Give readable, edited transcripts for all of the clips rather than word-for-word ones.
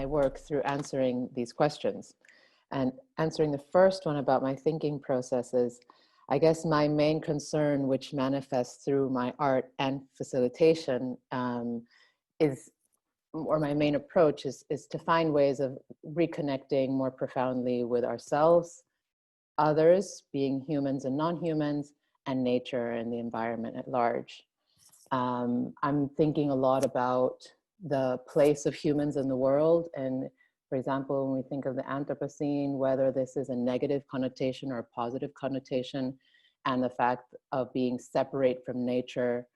work through answering these questions. And answering the first one about my thinking processes, I guess my main concern, which manifests through my art and facilitation, or my main approach is to find ways of reconnecting more profoundly with ourselves, others, being humans and non-humans, and nature and the environment at large. I'm thinking a lot about the place of humans in the world. And for example, when we think of the Anthropocene, whether this is a negative connotation or a positive connotation, and the fact of being separate from nature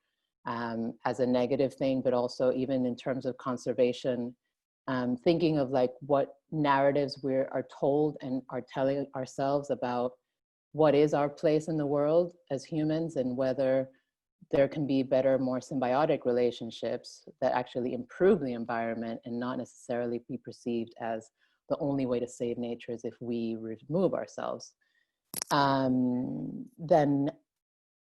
as a negative thing, but also even in terms of conservation, thinking of like what narratives we are told and are telling ourselves about what is our place in the world as humans, and whether there can be better, more symbiotic relationships that actually improve the environment and not necessarily be perceived as the only way to save nature is if we remove ourselves. Then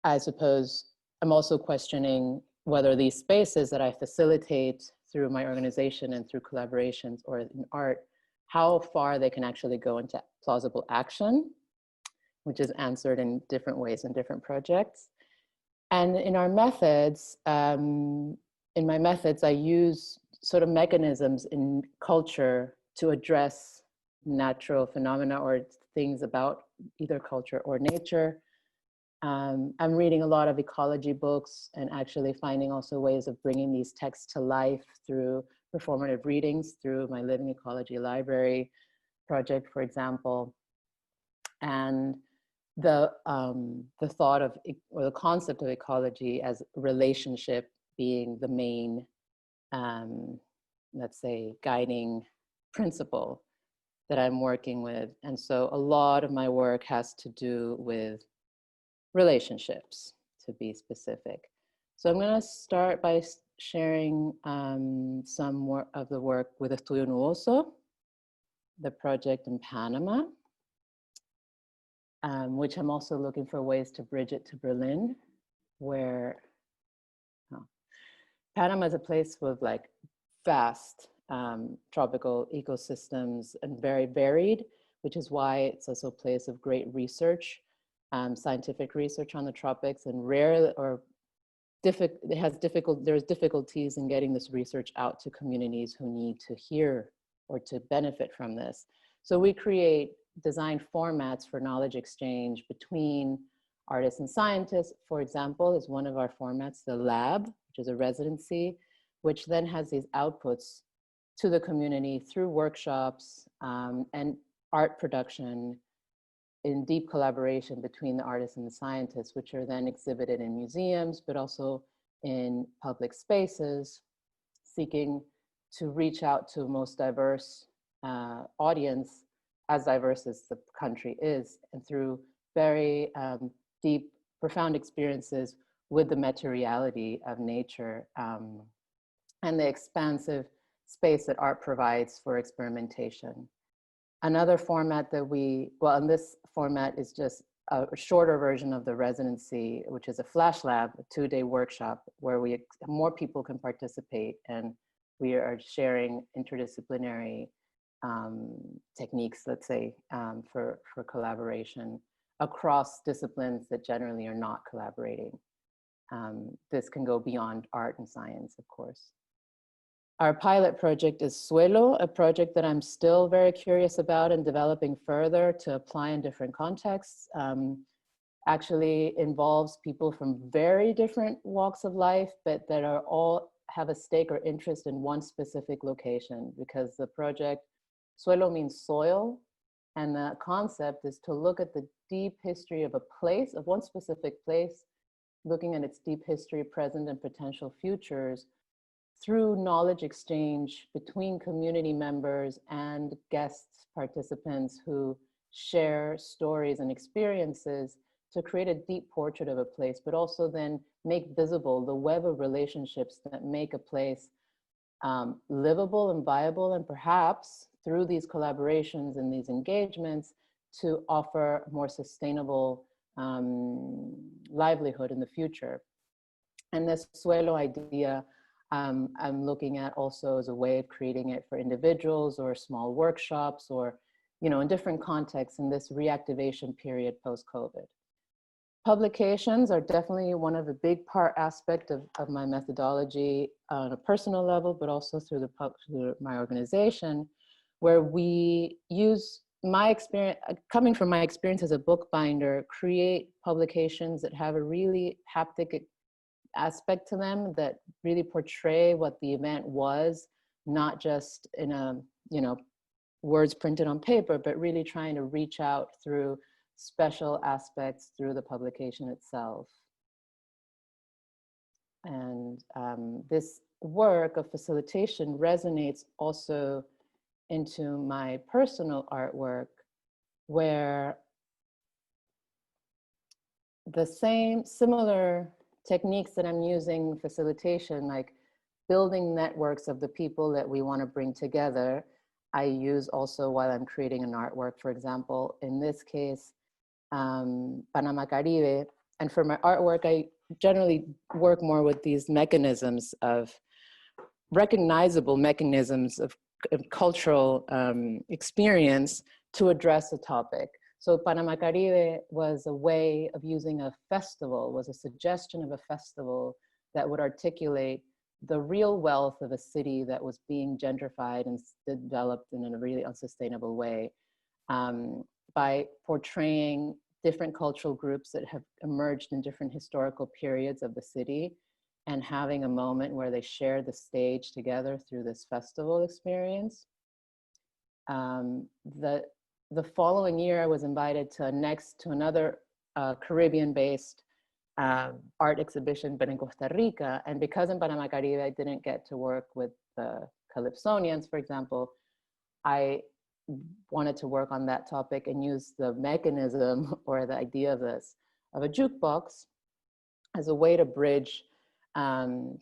I suppose I'm also questioning whether these spaces that I facilitate through my organization and through collaborations or in art, how far they can actually go into plausible action, which is answered in different ways in different projects. And in our methods, in my methods, I use sort of mechanisms in culture to address natural phenomena or things about either culture or nature. I'm reading a lot of ecology books and actually finding also ways of bringing these texts to life through performative readings, through my Living Ecology Library project, for example. And the thought of, or the concept of ecology as relationship being the main, let's say, guiding principle that I'm working with. And so a lot of my work has to do with relationships, to be specific. So I'm going to start by sharing some more of the work with Estudio Nuoso, the project in Panama, which I'm also looking for ways to bridge it to Berlin, where Panama is a place with like vast tropical ecosystems and very varied, which is why it's also a place of great research, scientific research on the tropics, and there's difficulties in getting this research out to communities who need to hear or to benefit from this. So we design formats for knowledge exchange between artists and scientists. For example, is one of our formats, the lab, which is a residency, which then has these outputs to the community through workshops and art production in deep collaboration between the artists and the scientists, which are then exhibited in museums, but also in public spaces, seeking to reach out to the most diverse audience, as diverse as the country is, and through very deep, profound experiences with the materiality of nature and the expansive space that art provides for experimentation. Another format that and this format is just a shorter version of the residency, which is a flash lab, a 2-day workshop where more people can participate, and we are sharing interdisciplinary techniques, let's say, for collaboration across disciplines that generally are not collaborating. This can go beyond art and science, of course. Our pilot project is Suelo, a project that I'm still very curious about and developing further to apply in different contexts. Actually involves people from very different walks of life, but that are all have a stake or interest in one specific location, because the project, Suelo means soil, and the concept is to look at the deep history of a place, of one specific place, looking at its deep history, present, and potential futures through knowledge exchange between community members and guests, participants who share stories and experiences to create a deep portrait of a place, but also then make visible the web of relationships that make a place livable and viable, and perhaps through these collaborations and these engagements to offer more sustainable livelihood in the future. And this Suelo idea I'm looking at also as a way of creating it for individuals or small workshops or, you know, in different contexts in this reactivation period post-COVID. Publications are definitely one of the big aspect of my methodology on a personal level, but also through my organization, where we use my experience, coming from my experience as a bookbinder, create publications that have a really haptic aspect to them that really portray what the event was, not just in a, you know, words printed on paper, but really trying to reach out through special aspects through the publication itself. And this work of facilitation resonates also into my personal artwork, where the similar techniques that I'm using in facilitation, like building networks of the people that we want to bring together, I use also while I'm creating an artwork. For example, in this case, Panama Caribe. And for my artwork, I generally work more with these mechanisms of recognizable mechanisms of cultural experience to address a topic. So Panama Caribe was a way of using a festival, was a suggestion of a festival that would articulate the real wealth of a city that was being gentrified and developed in a really unsustainable way, by portraying different cultural groups that have emerged in different historical periods of the city and having a moment where they share the stage together through this festival experience. The following year, I was invited to another Caribbean-based art exhibition, but in Costa Rica. And because in Panama Caribe, I didn't get to work with the Calypsonians, for example, I wanted to work on that topic and use the mechanism or the idea of a jukebox as a way to bridge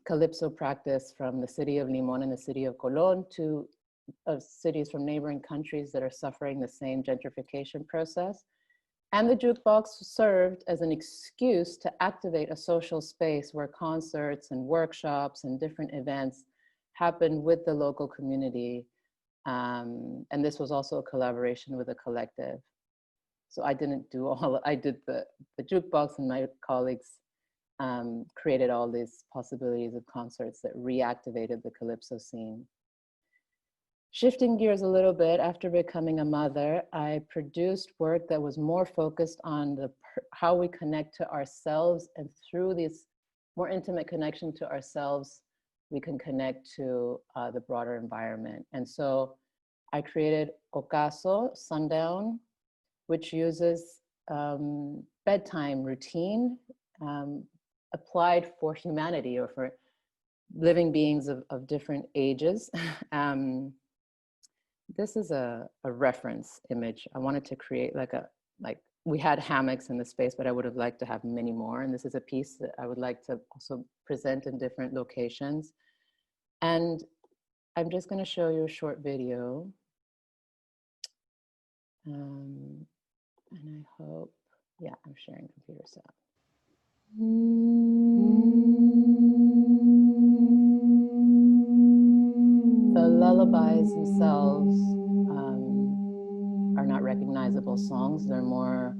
Calypso practice from the city of Limon and the city of Colón to cities from neighboring countries that are suffering the same gentrification process. And the jukebox served as an excuse to activate a social space where concerts and workshops and different events happened with the local community. And this was also a collaboration with a collective. So I didn't do I did the jukebox, and my colleagues created all these possibilities of concerts that reactivated the Calypso scene. Shifting gears a little bit, after becoming a mother, I produced work that was more focused on how we connect to ourselves, and through this more intimate connection to ourselves, we can connect to the broader environment. And so I created Ocaso, Sundown, which uses bedtime routine applied for humanity or for living beings of different ages. This is a reference image. I wanted to create we had hammocks in the space, but I would have liked to have many more. And this is a piece that I would like to also present in different locations. And I'm just going to show you a short video. And I hope, yeah, I'm sharing computer sound. The lullabies themselves are not recognizable songs. They're more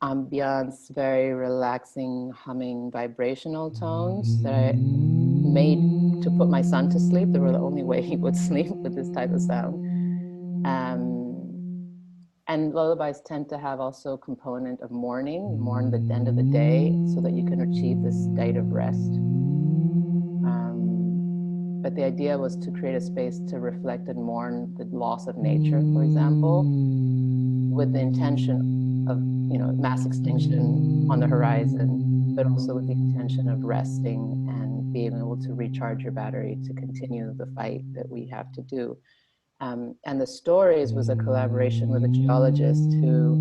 ambiance, very relaxing, humming, vibrational tones that I made to put my son to sleep. They were the only way he would sleep with this type of sound. And lullabies tend to have also a component of mourning, mourn the end of the day, so that you can achieve this state of rest. But the idea was to create a space to reflect and mourn the loss of nature, for example, with the intention of, you know, mass extinction on the horizon, but also with the intention of resting and being able to recharge your battery to continue the fight that we have to do. And the stories was a collaboration with a geologist who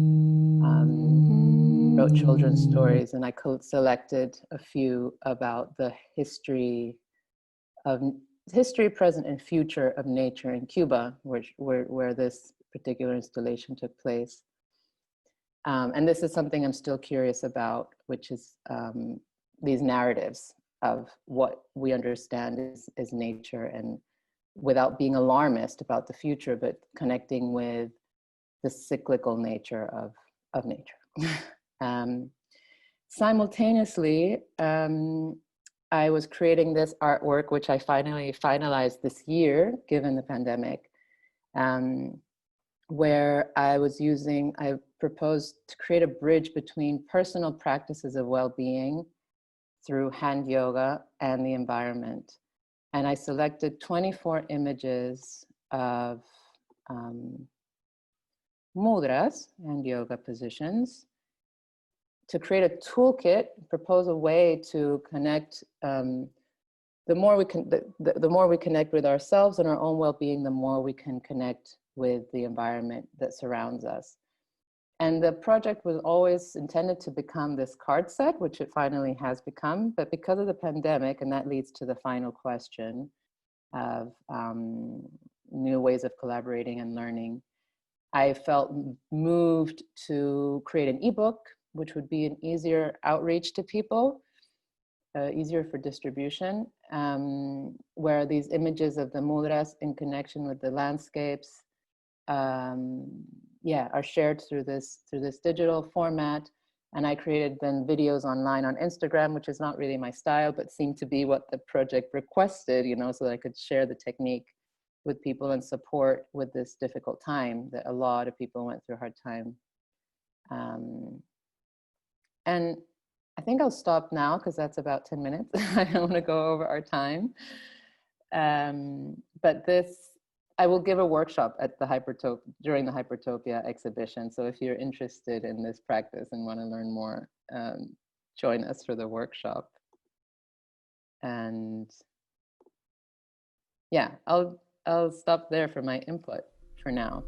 wrote children's stories, and I selected a few about the history, present, and future of nature in Cuba, where this particular installation took place. And this is something I'm still curious about, which is these narratives of what we understand is nature, and without being alarmist about the future, but connecting with the cyclical nature of nature. Simultaneously, I was creating this artwork, which I finally finalized this year, given the pandemic, where I proposed to create a bridge between personal practices of well-being through hand yoga and the environment. And I selected 24 images of mudras and yoga positions to create a toolkit, propose a way to connect. The more we connect with ourselves and our own well-being, the more we can connect with the environment that surrounds us. And the project was always intended to become this card set, which it finally has become. But because of the pandemic, and that leads to the final question of new ways of collaborating and learning, I felt moved to create an ebook, which would be an easier outreach to people, easier for distribution, where these images of the mudras in connection with the landscapes are shared through this digital format. And I created then videos online on Instagram, which is not really my style, but seemed to be what the project requested, so that I could share the technique with people and support with this difficult time that a lot of people went through a hard time. And I think I'll stop now because that's about 10 minutes. I don't want to go over our time. But I will give a workshop at the during the Hypertopia exhibition. So if you're interested in this practice and want to learn more, join us for the workshop. And yeah, I'll stop there for my input for now.